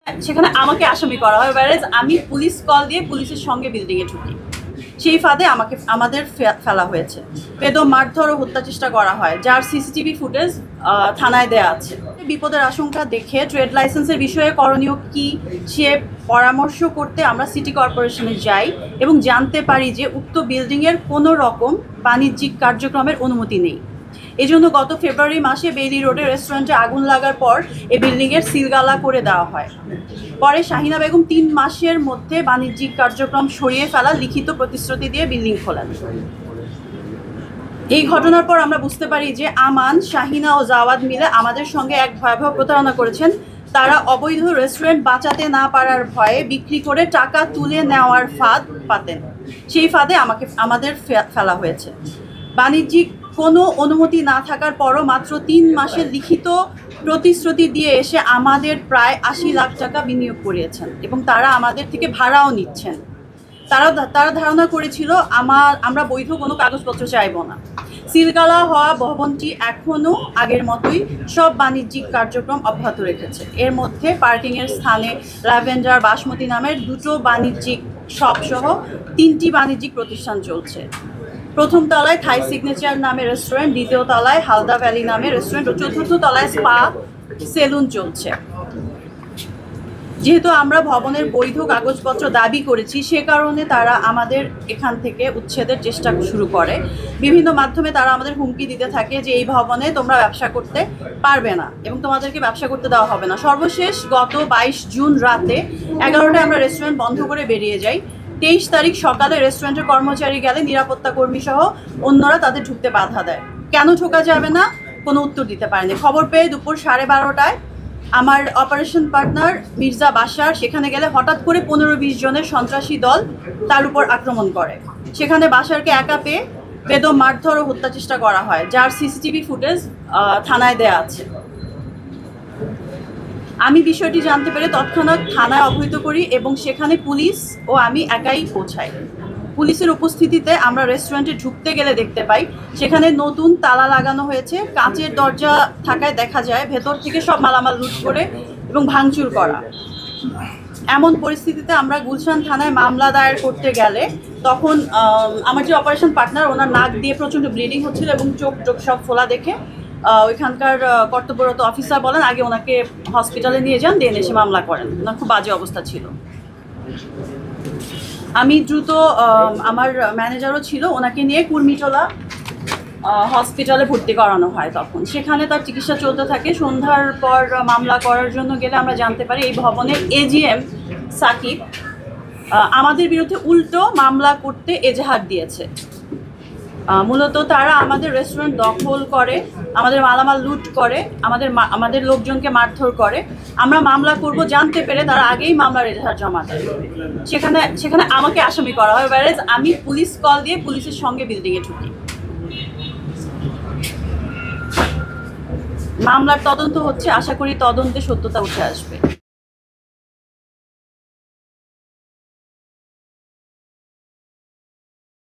সেখানে আমাকে আসামি করা হয়, whereas আমি পুলিশ কল দিয়ে পুলিশের সঙ্গে বিল্ডিংয়ে ঢুকি। সেই ফাঁদে আমাদের ফেলা হয়েছে। বেদম মারধর ও হত্যা চেষ্টা করা হয়, যার সিসিটিভি ফুটেজ থানায় দেয়া আছে। বিপদের আশঙ্কা দেখে ট্রেড লাইসেন্সের বিষয়ে করণীয় কি সে পরামর্শ করতে আমরা সিটি কর্পোরেশনে যাই এবং জানতে পারি যে উক্ত বিল্ডিংয়ের কোনো রকম বাণিজ্যিক কার্যক্রমের অনুমতি নেই। এজন্য গত ফেব্রুয়ারি মাসে বেইলি রোডের রেস্টুরেন্টে আগুন লাগার পর এই বিল্ডিংয়ের সিলগালা করে দেওয়া হয়। পরে শাহিনা বেগম 3 মাসের মধ্যে বাণিজ্যিক কার্যক্রম সরিয়ে ফেলা লিখিত প্রতিশ্রুতি দিয়ে বিল্ডিং খোলেন। এই ঘটনার পর আমরা বুঝতে পারি যে আমান, শাহিনা ও জাওয়াদ মিলে আমাদের সঙ্গে এক ভয়াবহ প্রতারণা করেছেন। তারা অবৈধ রেস্টুরেন্ট বাঁচাতে না পারার ভয়ে বিক্রি করে টাকা তুলে নেওয়ার ফাঁদ পাতেন। সেই ফাঁদে আমাদের ফেলা হয়েছে। বাণিজ্যিক কোনো অনুমতি না থাকার পরও মাত্র 3 মাসের লিখিত প্রতিশ্রুতি দিয়ে এসে আমাদের প্রায় 80 লাখ টাকা বিনিয়োগ করিয়েছেন এবং তারা আমাদের থেকে ভাড়াও নিচ্ছেন। তারা ধারণা করেছিল আমরা বৈধ কোনো কাগজপত্র চাইব না। সিলগালা হওয়া ভবনটি এখনও আগের মতোই সব বাণিজ্যিক কার্যক্রম অব্যাহত রেখেছে। এর মধ্যে পার্কিংয়ের স্থানে ল্যাভেন্ডার, বাসমতি নামের 2টো বাণিজ্যিক শপসহ 3টি বাণিজ্যিক প্রতিষ্ঠান চলছে। প্রথম তলায় থাই সিগনেচার নামে রেস্টুরেন্ট, দ্বিতীয় তলায় হালদা ভ্যালি নামে রেস্টুরেন্ট ও চতুর্থ তলায় স্পা সেলুন চলছে। যেহেতু আমরা ভবনের বৈধ কাগজপত্র দাবি করেছি, সে কারণে তারা আমাদের এখান থেকে উচ্ছেদের চেষ্টা শুরু করে। বিভিন্ন মাধ্যমে তারা আমাদের হুমকি দিতে থাকে যে এই ভবনে তোমরা ব্যবসা করতে পারবে না এবং তোমাদেরকে ব্যবসা করতে দেওয়া হবে না। সর্বশেষ গত 22 জুন রাতে 11টায় আমরা রেস্টুরেন্ট বন্ধ করে বেরিয়ে যাই। 23 তারিখ সকালে রেস্টুরেন্টের কর্মচারী গেলে নিরাপত্তা কর্মী সহ অন্যরা তাদের ঢুকতে বাধা দেয়। কেন ঢোকা যাবে না কোনো উত্তর দিতে পারেনি। খবর পেয়ে দুপুর 12:30টায় আমার অপারেশন পার্টনার মির্জা বাশার সেখানে গেলে হঠাৎ করে 15-20 জনের সন্ত্রাসী দল তার উপর আক্রমণ করে। সেখানে বাশারকে একা পেয়ে বেদম মারধর ও হত্যা চেষ্টা করা হয়, যার সিসিটিভি ফুটেজ থানায় দেয়া আছে। আমি বিষয়টি জানতে পেরে তৎক্ষণাৎ থানায় অবহিত করি এবং সেখানে পুলিশ ও আমি একাই পৌঁছাই। পুলিশের উপস্থিতিতে আমরা রেস্টুরেন্টে ঢুকতে গেলে দেখতে পাই সেখানে নতুন তালা লাগানো হয়েছে। কাঁচের দরজা থাকায় দেখা যায় ভেতর থেকে সব মালামাল লুট করে এবং ভাঙচুর করা। এমন পরিস্থিতিতে আমরা গুলশান থানায় মামলা দায়ের করতে গেলে তখন আমার যে অপারেশন পার্টনার, ওনার নাক দিয়ে প্রচণ্ড ব্লিডিং হচ্ছিল এবং চোখ সব ফোলা দেখে ওইখানকার কর্তব্যরত অফিসার বলেন আগে ওনাকে হসপিটালে নিয়ে যান, দেন এসে মামলা করেন। ওনার খুব বাজে অবস্থা ছিল। আমি দ্রুত, আমার ম্যানেজারও ছিল, ওনাকে নিয়ে কুর্মিটোলা হসপিটালে ভর্তি করানো হয়। তখন সেখানে তার চিকিৎসা চলতে থাকে। সন্ধ্যার পর মামলা করার জন্য গেলে আমরা জানতে পারি এই ভবনের এজিএম সাকিব আমাদের বিরুদ্ধে উল্টো মামলা করতে এজাহার দিয়েছে। মূলত তারা আমাদের রেস্টুরেন্ট দখল করে, আমাদের মালামাল লুট করে, আমাদের লোকজনকে মারধর করে। আমরা মামলা করব জানতে পেরে তারা আগেই মামলার এজাহার জমা দেয়। সেখানে আমাকে আসামি করা হয়, whereas আমি পুলিশ কল দিয়ে পুলিশের সঙ্গে বিল্ডিংয়ে ঢুকি। মামলার তদন্ত হচ্ছে, আশা করি তদন্তে সত্যতা উঠে আসবে।